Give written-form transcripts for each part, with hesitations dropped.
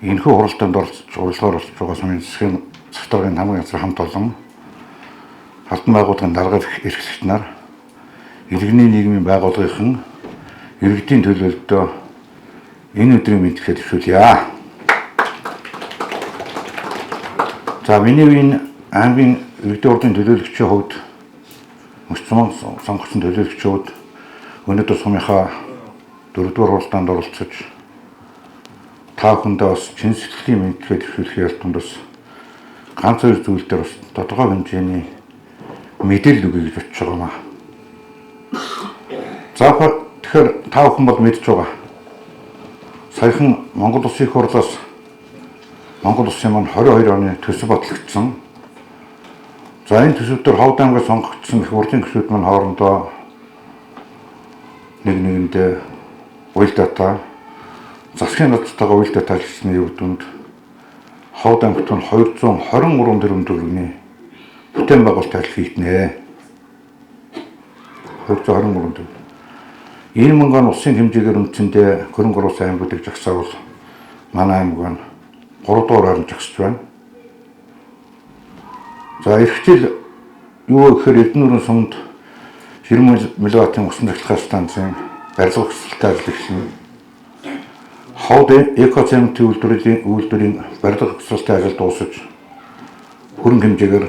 Энэхүү хуралдаанд урилгаар орж байгаа сумын засгийн захиргааны хамгийн газар хамт олон албан байгууллагын дарга эрхлэгч нар иргэний нийгмийн байгууллагын иргэдийн төлөөлөлтөд энэ өдрийн мэдлэгээ төвшүүлье. За миний энэ аймгийн иргэдийн урдын төлөөлөгчийн хувьд мөчсөн сонгогчдын төлөөлөгчид өнөөдөр сумынхаа 4-р хуралдаанд оролцож та бүхэндээ бас чин сэтгэлийн мэдлэгээ төвшүүлэх ялтанд бас ганц хоёр зүйл дээр бас тодорхой хэмжээний мэдээлэл өгье гэж бодож байгаа юм. За тэгэхээр та бүхэн бол мэдж байгаа. Саяхан Монгол Улсын их хурлаас Монгол Улсын маань 22 оны төсөв батлагдсан. За энэ төсөвдөр Ховд аймгаас сонгогдсон их хурлын гишүүд маань хоорондоо нэгэндээ уялдаатай засгийн газартайгаа уялдаатай ажилласны үр дүнд Ховд аймагт 223 тэрбум төгрөгийн бүтээн байгуулалт ажил хийгднэ. 223 тэрбум. Энэ мөнгө нь улсын хэмжээгээр үндсэндээ хөрөнгө оруулсан аймагуудыг жагсаавал манай аймаг нь 3 дугаар орон жагсаж байна. За эх жил юу гэхээр Эрдэнэ сумд 90 мегаваттын усан цахилгаан станцын барилга хөсөлтөд ажил эхэлнэ. Ховд экоцементийн үйлдвэрийн барилга хөсөлтөд ажил дуусаж хөрөнгө хэмжээгээр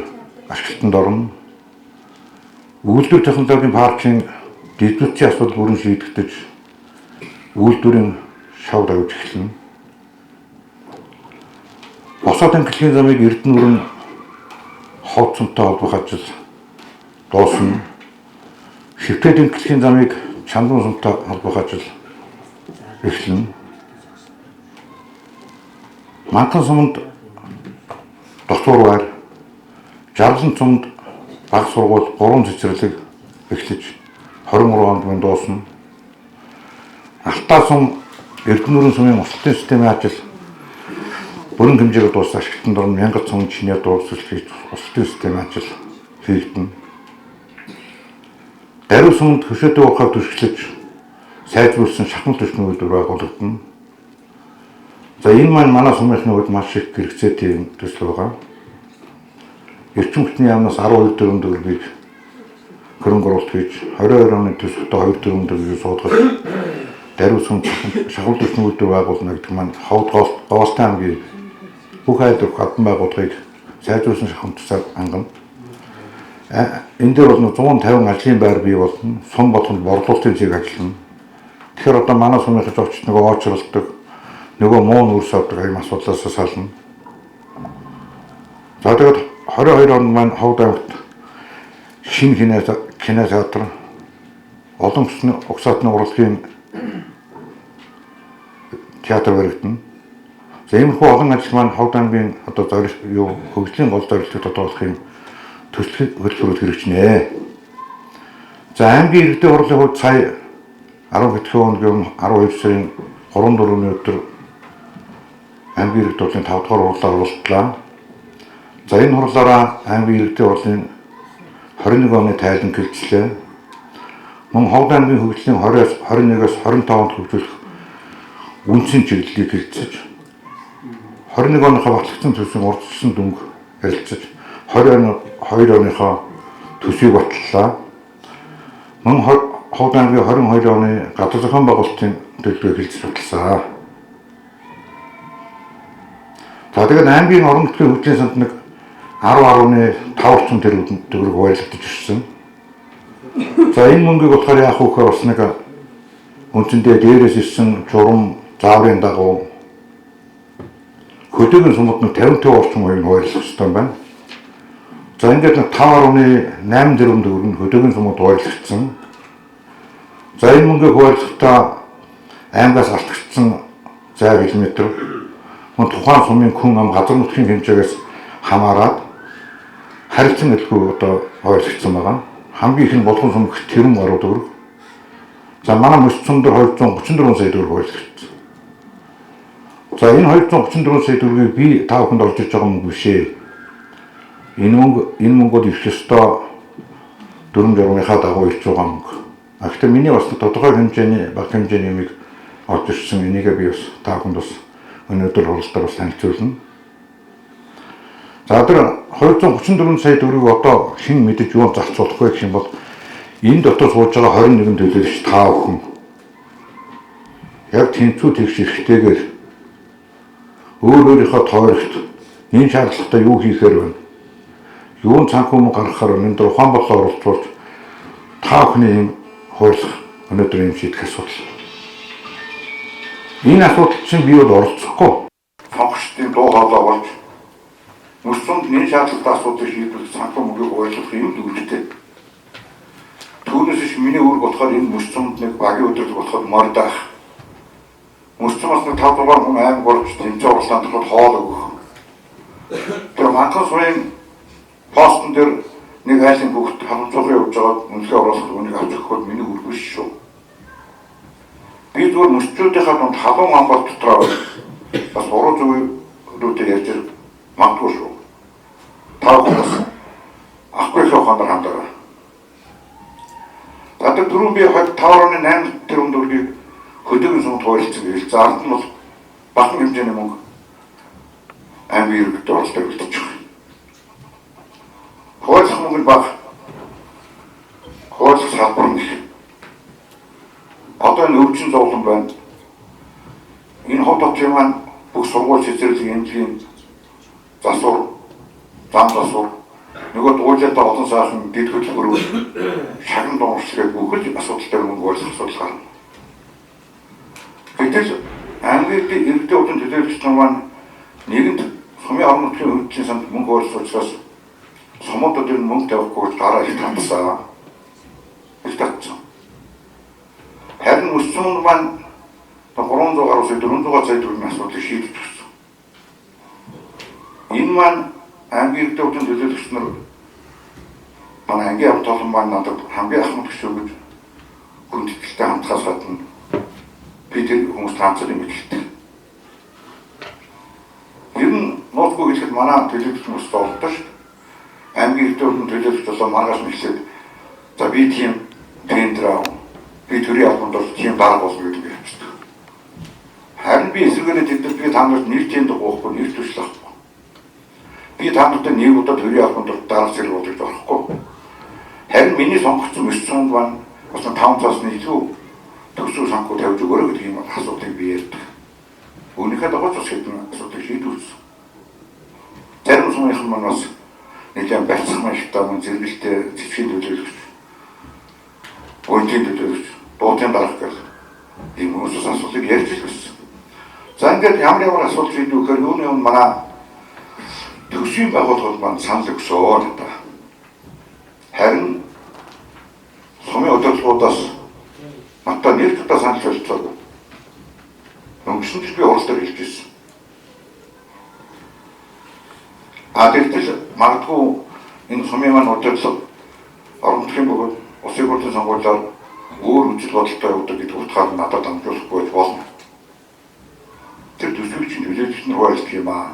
ашиглалтанд орно. Үйлдвэр технологийн паркын дэвтвчийн асуудал бүрэн шийдэгдэж үйлдвэрийн шавд авч эхэлнэ. Босоод ангиллын замыг Эрдэнэ Ховд сумтай холбох ажил дуусна. Шивтээд ангиллын замыг Чандан сумтай холбох ажил эхэлнэ. Мантан сумд доктор байр, Жаргалан сумд баг сургууль 3 цэцэрлэг эхлэж 23 онд дуусна. Алтаа сум Эрдэнэ сумын усалтын системийн ажил бүрэн хэмжээгээр дуусах ашиглалтанд орно. 1000 цом чинээр дуусгаж усалтын системийн ажил хийгдэнэ. Даруй сумд хөшөөтэй уурхай түшиглэж сайжруулсан шахмал түвшний үйлдвэр байгуулагдана. За энэ маань манай сумынхны хувьд маш их хэрэгцээтэй төсөл байгаа. Эрчим хүчний яамнаас 12 тэрбум төгрөгийг хөрөнгө оруулалт хийж 22 оны төсөвтөө 2 тэрбум төгрөгийг суудгаж даруй сумд шахмал түвшний үйлдвэр байгуулна гэдэг маань Ховд Говьстай аймгийн бүх айлдвар албан байгууллагыг сайжруулсан шахмал түвшээр хангана. Энэ дээр бол 150 ажлын байр бий болно. Сум болгонд борлуулалтын зээг ажиллана. Тэгэхээр одоо манай сумынхаа зочд нөгөө очролдог, нөгөө муу нүрс авдаг юм асуудлаас сална. За тэгээд 22 онд маань Ховд аймагт шинэ кинотеатр, олон угсаатны урлагийн театр баригдана. За иймэрхүү олон ажил маань Ховд аймгийн одоо хөгжлийн гол зорилтыг тодорхойлох юм төсөл хөтөлбөрөөр хэрэгжинэ. За аймгийн иргэдийн хурлын хувьд сая 10 хэдхэн өдрийн 12 сарын 3-4-ний өдөр аймгийн иргэдийн хурлын 5 дугаар хурлаар оролцлоо. За энэ хурлаараа аймгийн иргэдийн хурлын 21 оны тайлан гэлжлээ. Мөн Ховд аймгийн хөгжлийн 21-аас 25 онд хөгжүүлэх үндсэн чиглэлийг хэлцэж 21 оныхоо батлагдсан төсвийн урдчилсан дүнг ярилцаж 22 оныхоо төсвийг батллаа. Мөн Ховд аймгийн 22 оны гадар зохион байгуулалтын төлөвлөгөөг хэлцэж баталсан. За тэгээд аймгийн орон нутгийн хөгжлийн санд нэг 10.5 орчим тэрбум төгрөг хуваарлагдаж ирсэн. За энэ мөнгийг болохоор яах вэ гэхээр бас нэг үндсэндээ дээрээс ирсэн журам зааврын дагуу хөдөөгийн сумд нэг 50 орчим хувийг хуваарлах хэрэгтэй байна. За ингээд 5.8 тэрбум төгрөг хөдөөгийн сумд хуваарлагдсан. За энэ мөнгийг хуваарлахдаа аймгаас алдагдсан зай километр мөн тухайн сумын хүн ам газар нутгийн хэмжээгээс хамаарат харилцан хэлгүй одоо хуваарлагдсан байгаа. Хамгийн их нь болгон сум тэрбум гаруй төгрөг. За манай мөс сум дээр 234 сая төгрөг хуваарлагдсан. За энэ 234 сая төгрөгийг би та бүхэнд олж ирж байгаа мөнгө биш ээ. Энэ мөнгөд их ёстой дүрм журмынхаа дагуу ирж байгаа мөнгө. Гэхдээ миний бас тодорхой хэмжээний баг хэмжээний юмыг олж ирсэн. Энийгээ би бас та бүхэнд бас өнөөдөр хуралдаар бас танилцуулна. За тэр 234 сая төгрөгийг одоо хэн мэдэж юу зарцуулах вэ гэх юм бол энэ дотор сууж байгаа 21 төлөөлөгч та бүхэн яг тэнцүү тэгш эрхтэйгээр өөрийнхөө тойрогт энэ шаардлагатай юу хийхээр байна? Юун цанхуу мөн гаргахаар энэ дөр ухаан бодлоо оролцуулж та бүхний юм хуулах өнөөдөр юм шийдэх асуудал. Энэ асуудал чинь би бол оролцохгүй. Сонгогчдын дуу хоолой болж мөсөнд энэ шаардлагатай асуудыг шийдвэрлэх цанхуу мөнгийг ойлгох юм дүүжтэй. Түүнээс иш миний үүрэг болохоор энэ мөсөнд нэг багийн өдрөл болохоор мордах. Мөсөнд нэг 5 дугаар хүн аймаг болж тэмцээ уралдаанд болохоор хоол өгөх. Тэр манхан суурин постн дээр нэг айлын бүгд халамжуулга явуулж байгаа үнэлгээ оруулах үнийг авч өгөхөд миний үүрэг биш шүү. Би зүгээр мөсчүүдийнхээ донд халуун амбал дотроо бас буруу зүйлүүдээ ярьж магадгүй шүү. Та бүхэн ахгүй их ухаанаар хандаарай. За тэр түрүүн би 5.8 тэрбум төгрөгийг хөдөөгийн сумд хуваалцсан гэж зард нь бол бахан хэмжээний мөнгө аймгийн иргэдэд оролцдог үлдэж байгаа. Хуваалцах мөнгө нь бага. Хуваалцах салбар нь их. Одоо энэ өвчин зовлон байна. Энэ хот хотын маань бүх сургууль цэцэрлэг эмнэлгийн засвар, зам засвар, нөгөө дуулжаатай олон сайхан дэд хөтөлбөрүүд шагнал дуурчлаад бүхэл асуудалтай мөнгө хуваалцах асуудал гарна. Гэтэл аймгийн иргэдэд удаа төлөөлөгч нар маань нэгэнд сумын орон нутгийн хөгжлийн санд мөнгө хуваалцах учраас сумуудад энэ мөнгө тавихгүй гараа их хандсаа. Их татсан. Харин мөсчүүнд маань 300 гаруй сая 400 сая төгрөгийн асуудлыг шийдэж өгсөн. Энэ маань аймгийн иргэдэд төлөөлөгч нар манай ангийн авто толон маань надад хамгийн ахмад гэж өгöd хүндэтгэлтэй хамтгаас гадна би тэр хүмүүст ганцаар юм хэлдэг. Ер нь ноцгүй хэлэхэд манай төлөөлөгч хүмүүс болдог шүү. Аймгийн иргэдэд төлөөлөгч болоо маргааш мэхлээд за би тийм тендер аа би төрийн албанд бол тийм дарга болно гэдэг юм хэлдэг. Харин би эсвэргээрээ тэдэд би та нарт нэр тендер гоохгүй нэр төсөл авахгүй. Би та нарт нэг удаа төрийн албанд дарга зэрэг болж болохгүй. Харин миний сонгогдсон мөсчүүнд маань бас 5 цасны илүү төсөв санхүү тавьж өгөөрэй гэдэг юм асуудыг би ярьдаг. Өөрийнхөө дагуу цус хэдэн асуудыг шийдвэрсэн. Зарим сумынхан маань бас нэгэн барьцах маягтай мөн зэрэгэлтэй зэвсгийн төлөөлөгч, гонтын төлөөлөгч, дуутын дарга гэх ийм хүмүүсээс асуудыг ярьж ирсэн. За ингээд ямар асуудал шийдвэхээр юуны өмнө манай төсвийн байгууллагууд маань санал өгсөн гэдэг. Харин сумын удирдлагуудаас надад нэр тутаа санал болцоогүй. Өнгөрсөн жил би уралдаар хэлж ирсэн. Тэгтэл магадгүй энэ сумын маань удирдлага орон нутгийн бөгөөд улсын хурлын сонгуулиар өөр үжил бодолтой явуулдаг гэдэг утгаар надад амжуулахгүй болно. Тэр төсвийг чинь төлөөлөгч нар хуваалцдаг юм аа.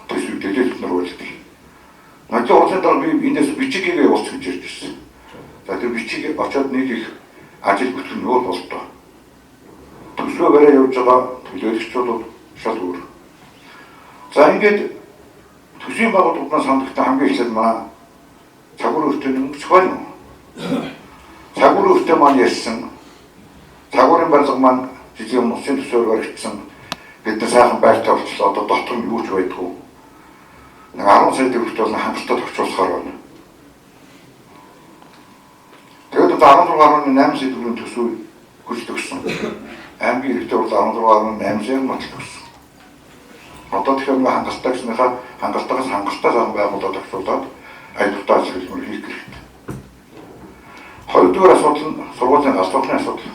Төсвийг төлөөлөгч нар хуваалцдаг. Надад уралдааны дараа би эндээс бичгийг явуулж гэж ирж ирсэн. За тэр бичгийг очоод нэг их ажил бүтгэн юу болтоо. Төсвөө барай явж байгаа төлөөлөгчдүүд шал өөр. За ингээд төсвийн байгууллагаас хандлагатай хамгийн эхлээд манай цагур өртөний мөнгө зохион. Цагур өртөө маань ярьсан. Цагуурын барилга маань жилийн улсын төсвөөр баригдсан. Бидний сайхан байртай болчихлоо. Одоо дотор нь юу ч байдгүй. Нэг 10 сая төгрөгт бол хангалттай товчруулахаар байна. Тэгээд 16.8 сая төгрөгийн төсөв хүч төгссөн. Аймгийн иргэдэд бол 16.8 сая мат төгссөн. Одоо тэгэхээр хангалттай гэснийхаа хангалттайгаас хангалттай зам байгуулалт төвшүүлээд айлтгтай ажил хийх хэрэгтэй. Хоёрдугаар асуудал нь сургуулийн галзуурны асуудал.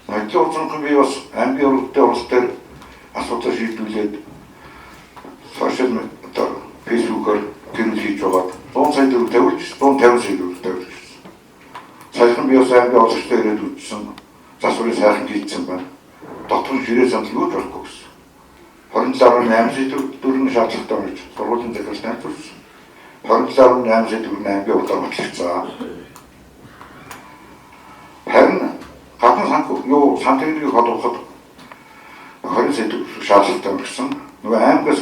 Ноёлын урдсан би бас аймгийн өргөдөө улс төр асуудал шийдвүлээд сошиал медиа фэйсбүүкээр гэрэл хийж байгаа 100 сая төгрөг тавьж 150 сая төгрөг тавьж. Сайхан би бас аймгийн олончтой ирээд үзсэн. Засварын сайхан хийцэн байна. Дотор нь ширээ санал юу ч болохгүй гэсэн. 27.8 сая төгрөгийн шаардлагатай байж сургуулийн захирал найдварсан. 27.8 сая төгрөгийн аймгийн урдаар батлагдсан. Харин гадна санхүү юу сан техникийг холбоход 20 сая төгрөг шаардлагатай гэсэн нөгөө аймагаас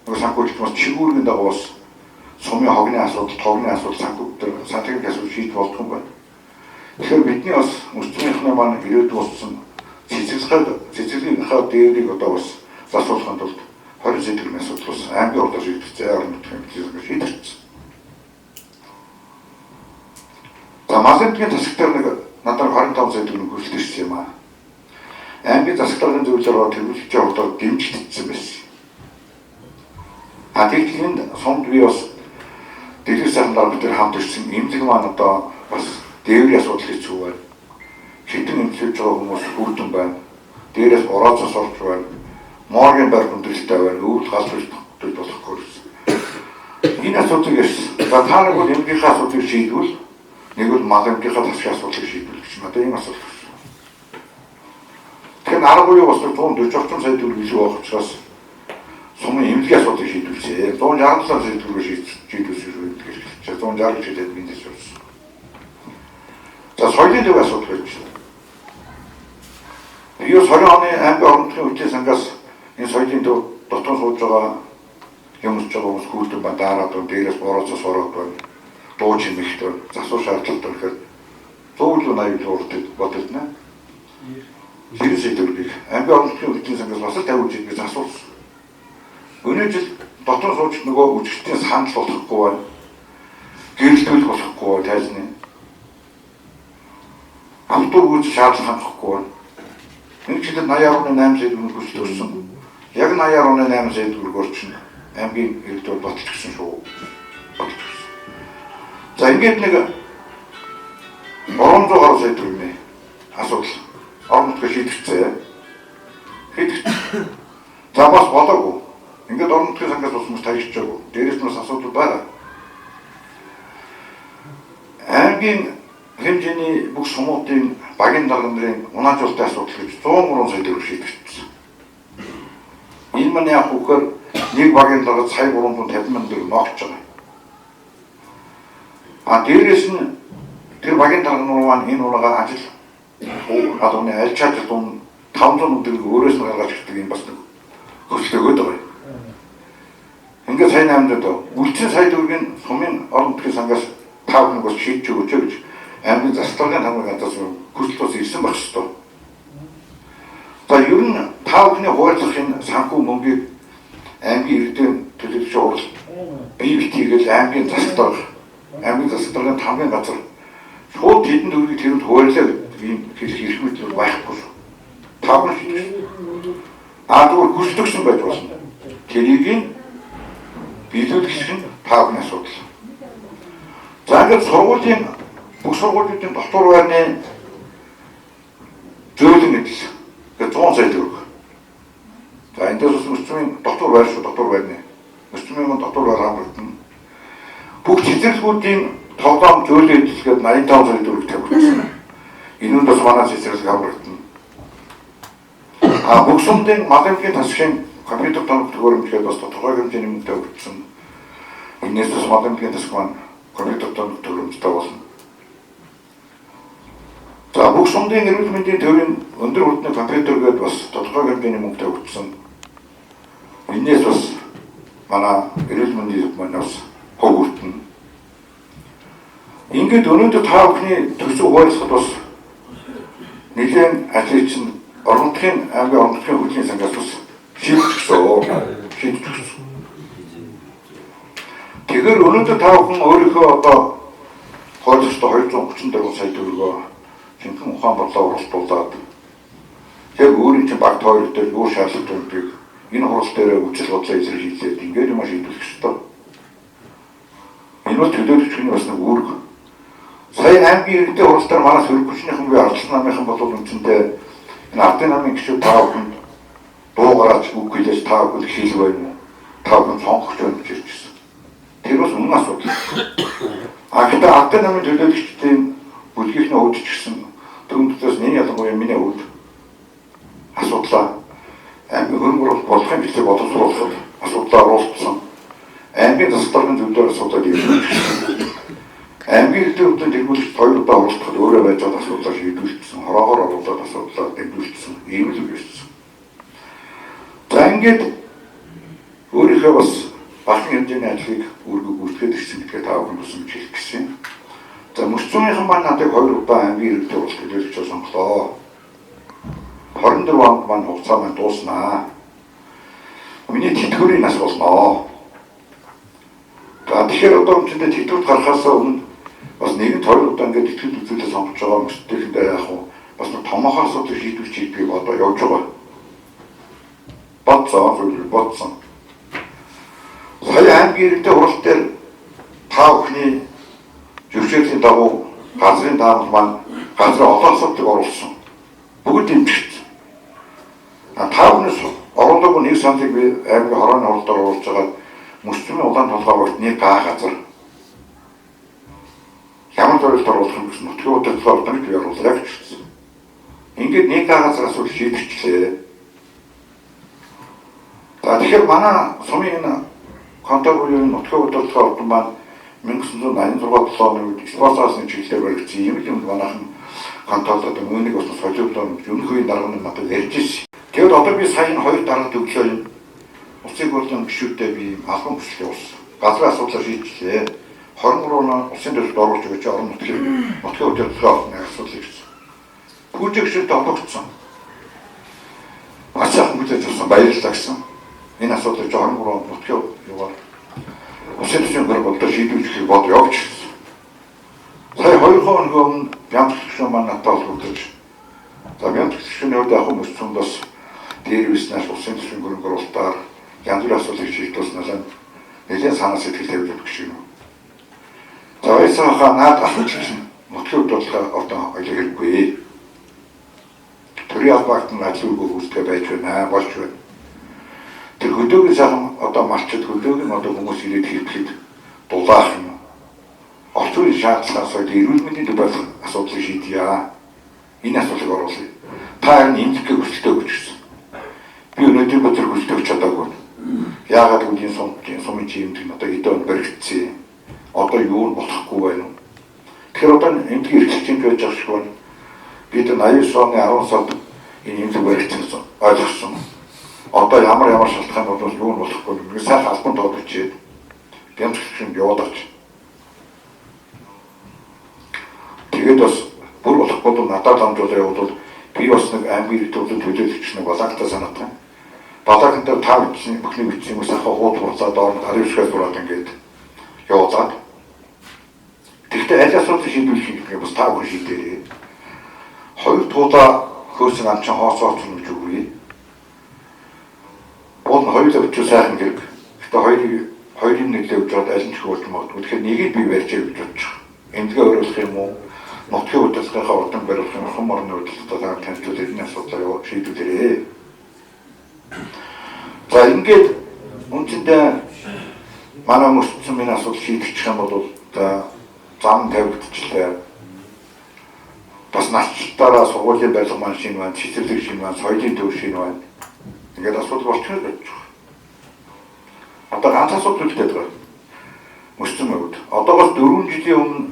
нөгөө санхүүжилтмаас чигүүргийн дагуу бас сумын хогны асуудал, тогны асуудал, санхүүгийн асуудал шийдэх болдго юм байна. Тэгэхээр бидний бас өсцөнийхний маань ирээдүйд болсон цэцэрлэгийнхаа дээрийг одоо бас засуулахын тулд 20 сая төгрөгийн асуудал бас аймгийн урдаар шийдэгдсэн, орон нутгийн шийдэгдсэн. За Малынгийн засагтаар нэг надад 25 сая төгрөг хүсэлт ирсэн юм аа. Аймгийн засагтарын зөвлөлөөр тэргүүлэгчийн урдаар дэмжигдсэн байсан. Тэгэхдээ энд сумд би бас дэлгэр сайхан дарга дээр хамт ирсэн эмнэлэг маань одоо бас дээврийн асуудал хэцүү байна. Хитэн эмнэлж байгаа хүмүүс хүрдэн байна. Дээрээс орооцоос орж байна. Моргийн байр хүндрэлтэй байна. Өвөл галзуурч болохгүй гэсэн. Энэ асуудлыг ярьсан. За та нар бол эмнэлгийн асуудлыг шийдвэл нэг бол Малынгийн засгийн асуудлыг шийдвэл гэж надад ийм асуудал байна. Тэгэхээр аргагүй бас 140 сая төгрөг илүү авах учраас сумын эмнэлгийн асуудлыг шийдвүүлсэн. 167 сая төгрөг шийдвүүлсэн гэж хэлж байна. 160 жилээр биндээс болсон. За соёлын төв асуудал байж байна. Юу 20 оны аймгийн орон нутгийн хүчний сангаас энэ соёлын төв дотор сууж байгаа юмж байгаа хүмүүс хүүхдүүд ба дараад дээрээс борооцоос ороод байна. Дуу чимэгт байна. Засвар шаардлагатай гэхээр 180 төгрөг бодогдно. 90 сая төгрөгийг аймгийн орон нутгийн хүчний сангаас бас 50 жилээр засварсан. Өнөө жил дотор сууж нөгөө үжигчдийн санал болохгүй байна. Гэрэлтүүлэх болохгүй байна тайзны. Амтур үүс шаардлага хангахгүй байна. Энэ жилд 80.8 сая төгрөг хүсэлт өрсөн. Яг 80.8 сая төгрөгөөр чинь аймгийн иргэдүүд баталж гисэн шүү. За ингээд нэг 300 гаруй сая төгрөгийн асуудал орон нутгаар шийдэгдсэн. За бас болоогүй. Ингээд орон нутгийн сангаас бас хүмүүс таашиж байгаагүй. Дээрээс нь бас асуудал байна. Аймгийн хэмжээний бүх сумуудын багийн дарга нарын унаажуулалтын асуудал гэж 103 сая төгрөг шийдэгдсэн. Энэ маань яг үхээр нэг багийн дарга сая 350 мянган төгрөг ногч байгаа. Дээрээс нь тэр багийн дарга нар маань энэ унаага ажил адууны аль чадвар дунд 500 мянган төгрөг өөрөөс нь гаргаж ирдэг юм бас нэг хөсөл өгöd байгаа. Ингээд сайн 800 үлцэн сая төгрөгийн сумын орон нутгийн сангаас 5 хүн шийдэж өгөөч гэж аймгийн засгийн хамгаалалтаас хүсэлт бас ирсэн байх ёстой. За ер нь 5 хүний хуваарлах энэ санхүү мөнгийг аймгийн иргэдийн төлөвлөгч урал бие битгийгэл аймгийн засгийн хамгийн газар шууд хэдэн төгрөгийг тэрэнд хуваарлаа гэдэг ийм хэрэг мэтлэг байхгүй. 5 хүн шийдэж. Зүгээр хүсэлтгсэн байж болно. Тэрийг биелүүлэх нь 5 хүний асуудал. За ингээд сургуулийн бүх сургуулиудын дотор байрны зөөлөн гэдэл. Тэгээд 100 сая төгрөг. За эндээс бас өсвөрийн дотор байр шүү, дотор байрны. Өсвөрийн дотор байр хамрагдана. Бүх цэцэрлэгүүдийн тоглоом зөөлөн эдэлгээд 85 сая төгрөг тавьчихсан. Энэ нь бас манай цэцэрлэг хамрагдана. Бүх сумдын Малынгийн засгийн компьютер тоног төгөөрөмжлөд бас тодорхой хэмжээний мөнгө тавьчихсан. Энээс бас Малынгийн засаг маань компьютер тоног төгөөрөмжтэй болно. За бүх сумдын эрүүл мэндийн төвийн өндөр хүртний компьютерггээд бас тодорхой хэмжээний мөнгө тавьчихсан. Энээс бас манай эрүүл мэндийн маань бас хог хүртэнэ. Ингээд өнөөдөр та бүхний төсөв хуваалцахад бас нэгэн ажил чинь орон нутгийн аймгийн орон нутгийн хөтлийн сангаас бас шийдчихсэн. Тэгэхээр өнөөдөр та бүхэн өөрийнхөө одоо хойцтой 234 сая төгрөгөө шинхэн ухаан бодлоо уралдуулаад яг өөрийн чинь багт хоёр дээр юу шаардлагатай гэдгийг энэ хурал дээр үжил бодлоо илэрхийлээд ингээд юм шийдвэрлэх ёстой. Энэ бол төлөөлөгчний бас нэг үүрэг. Сая аймгийн иргэдийн хурал дээр манаас хөрөх хүчнийхэн бие ардлан намынхан болов үнцэнтэй энэ ардын намын гишүүд та бүхэнд дуугараач үг хэлж та бүхэн хэл байна. Та бүхэн сонгогч байна гэж ирчихсэн. Тэр бас үнэн асуудал. Гэхдээ ардын намын төлөөлөгчдийн бүлгийнхний хувьд ч гэсэн түүнээс нэг ялангуяа миний хувьд асуудлаа аймгийн хөрөнгө болох юм билээ боловсруулах асуудлаа оруулсан. Аймгийн засгийн зөвлөөр асуудал ирсэн. Аймгийн төлөвлөлтөнд тэргүүлж хоёр удаа уулзахад өөрөө байж байгаа асуудлаа шийдвэрлэсэн. Хороогоор оруулаад асуудлаа дэвшүүлсэн. Ийм л үгүйсэн. За ингээд өөрийнхөө бас бахын хэмжээний ажлыг үргэлжлүүлээд ирсэн гэдгээ та бүхэн хүсэмж хэлэх гэсэн. За мөсцөөнийхэн маань надад 2 удаа аймгийн иргэдэд уулзах төлөвлөж сонголоо. 24 онд маань хугацаа маань дууснаа. Миний тэтгэврийн нас болноо. За тэгэхээр одоо үндсэндээ тэтгэврт гарахаас өмнө бас нэгэн 2 удаа ингээд итгэл үзүүлэлт сонгож байгаа мөсцөөнийхөндөө яг хуу бас нэг томоохон асуудал шийдвэрийг одоо явж байгаа. Бодсон. Сая аймгийн иргэдэд уралт дээр та бүхний зөвшөөрлийн дагуу газрын даамт маань газрын олон асуудлыг оруулсан. Бүгд дэмжигдсэн. Та бүхнээс оруулаагүй нэг саналыг би аймгийн хорооны оролдоор оруулж байгаа мөсцөмийн улаан толгой багт нэг га газар. Ямар зорилт оруулах юм гэсэн нутгийн удирдлага ордоныг би оруулаа гэж хэлсэн. Ингээд нэг га газар асуудал шийдэгчлээ. За тэгэхээр манай сумын энэ контор буюу нутгийн удирдлага ордон маань 1986 оны үед спортсны чиглэлээр баригдсан юм манайхан контролд үүнийг бас солиулсан өмнөхний дарга нь надад ярьж ирсэн. Тэгэд одоо би сая 2 дарга төглөө улсын хурлын гишүүдтэй би албан хүчлээ уулсан. Газрын асуудлаа шийдлээ. 23 он улсын төсөлд оруулж өгч орон нутгийн удирдлага ордны асуудлыг хийсэн. Пүүжигшэлд олгогдсон. Ачаах мэдээж болсон баярлалаа гэсэн. Энэ асуудлыг 23 онд нутгийн юугаар улсын төсвийн бодлого шийдвэрлэх бод явж ирсэн. Сая 2 хоног өмнө Бямцгчны маань натаал хүрдэж. За Бямцгчны хувьд яг мөсцөнд бас дээр виснаас улсын төсвийн гөрөнгөрөлтөөр янз бүрийн асуудлыг шийдүүлснээр нэлээд санаа сэтгэл тавьж өгч юм. За ойсоохоо наад асууж нутгийн удирдлага ордон ойлгохгүй. Төрийн албаагт нь ажил үгүй үүсгэж байж байна, болж байна. Тэр хөдөөгийн сайхан одоо малчид хөдөөгийн одоо хүмүүс ирээд хийхэд дулаах юм. Орчин үеийн шаардлагаас эрүүл мэндийн төлөв асуудлыг шийдъя. Энэ асуудлыг оруулъя. Та энэ имзэг хүсэлтээ өгчихсэн. Би өнөөдөр өдөр хүсэлтээ өгч чадаагүй. Яагаад гэвэл энэ сумын имзэг одоо хэдэн он баригдсан. Одоо юу болохгүй байна уу? Тэгэхээр одоо имзэг эрхлэлтийн байж байгаа шиг байна. Бид 89 оны 10 сард энэ имзэг баригдсан ойлгосон. Одоо ямар шалтгаан бол юу нь болохгүй нэг сайхан албан тоодчихээд Бямцгчэнд яваад авч. Тэгээд бас бүр болохгүй надад амжуулаа явуулвал би бас нэг аймгийн төвлөрийн төлөөлөгч нэг балаагтаа санаатай. Балаагт дээр та бүхний бичсэн юм сайхан хууд хурцаа доорн хариуцлага сураад ингээд явуулаад. Тэгвэл аль асуудал шийдвэрлэх гэдэг бас та бүхэн шийдээрэй. 2 туулаа хөөсөн амчин хооцооч юм гэж үгүй. Бол хоёулаа өчөө сайхан хэрэг. Гэтэ хоёрын нэглэж яваад аль нь ч хөөж магадгүй. Тэгэхээр нэгийг би барьж гэж бодож байгаа. Эмнэлгээ өөрчлөх юм уу? Нутгийн удирдлагынхаа ордон барих юм уу? Сум орны удирдлагыг танилцуулж энэ асуудлаа шийдвэрлэе. За ингээд үндсэндээ манай мөсцөмийн асуудал шийдэгдэх юм бол зам тавигдчихлаа. Бас нарчлалтаараа сургуулийн барилга маань шинэ байна, цэцэрлэг шинэ байна, соёлын төв шинэ байна. Ингээд асуудал болчихно гэж байна. Одоо ганц асуудал үлдээд байгаа. Мөсцөм өвд. Одоогоос 4 жилийн өмнө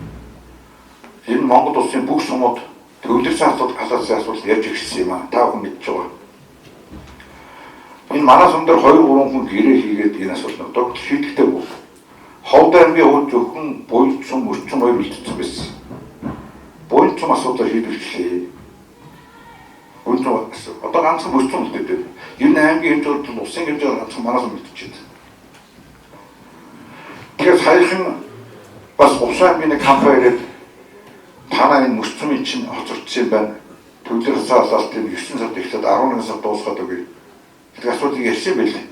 энэ Монгол улсын бүх сумууд төвлөрсөн асуудал ярьж ирсэн юм аа. Та бүхэн мэдж байгаа. Энэ манай сум дээр 2-3 хүн гэрээ хийгээд энэ асуудал одоо шийдэгтэй бүх. Ховд аймгийн хувьд зөвхөн буйлт сум, өрчим хоёр үлдсэн байсан. Буйлт сум асуудал шийдвэрлэе. Одоо ганцхан мөсцөм үлдээд. Энэ аймгийн хэмжээнд улсын хэмжээгээр ганцхан манай сум үлдчихэд. Тэгэхээр саяхан бас улсын аймгийн нэг компани ирээд танаа энэ мөсцөмийн чинь хоцордсон юм байна. Төвлөрсөн салаалтын 9 сард эхлээд 11 сард дуусгаад өгье. Тэр асуудлыг ярьсан байлээ.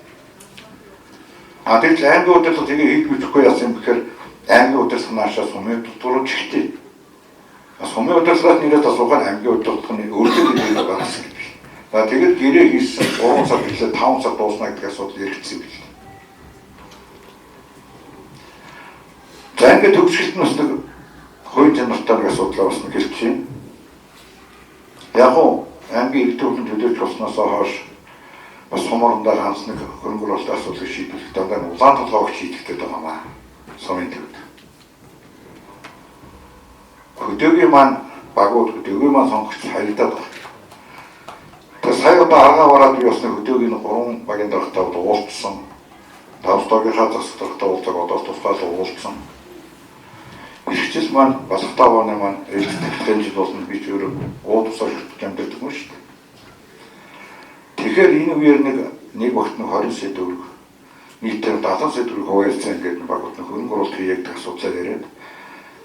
Тэгэл аймгийн удирдлага тэгээ хийдэггүй яасан юм гэхээр аймгийн удирдлага наашаа сумын төлөвлөрөж ихтэй. Сумын удирдлагаас нэрээд асуугаад аймгийн удирдлагын өөрлөлт хийдэг гаргасан гэдэг. За тэгээд гэрээ хийсэн 3 сар эхлээд 5 сар дуусна гэдэг асуудал яригдсан юм байна. За ингээд төгсгөлт нь бас нэг хувийн чанартай нэг асуудал бас нэг хэлж байна. Яг уу аймгийн иргэдийн төлөөлж болсноос хойш бас суморндоо ганц нэг хөрөнгө оруулалт асуудлыг шийдвэрлэх дандаа улаан толгойг шийдэгдээд байгаа маа. Сумын төвд. Хөдөөгийн маань багууд хөдөөгийн маань сонгогч харагдаад байна. Тэгээ сая одоо одоо агаа бараад би басны хөдөөгийн 3 багийн дарагтаа уулзсан. Тавстогийнхаа засаг дарагтаа уулзаг одоо тусгай уулзсан. Ирчил маань басгатаа бооны маань ээлжтэй жил болно би ч өөрөө уудсаар амьддаг юм шүү дээ. Тэгэхээр энэ үеэр нэг багт 20 сая төгрөг нийтээр 70 сая төгрөг хуваалцсан гэдэг багт хөрөнгө оруулалт хийгээд асуудал яриад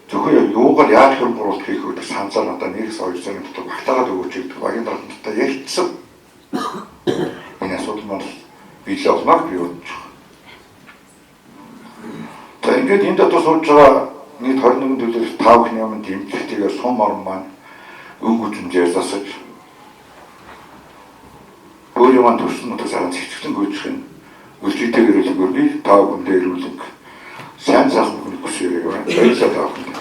зөвхөн юугаар яаж хөрөнгө оруулалт хийх вэ гэж санацаар надад 1-2 сарын дотор багтаагаад өгөөч гэдэг багийн даргаттай ярьцсан. Энэ асуудал маань биелээ олмаг би бодож байна. За ингээд энэ дотор сууж байгаа нийт 21 төлөөлөл 5 их юмд дэмжлэгтэйгээр сум орн маань өнгө үзмжээр засаж өөрийн маань төрсөн утга сайхан зэвсэгтэн гүйцэх нь өлчийтэйгээр үлгэр би тав хүндээ ирүүлэг сайн сайхан хүнийг хүсээрэй. Баярлалаа.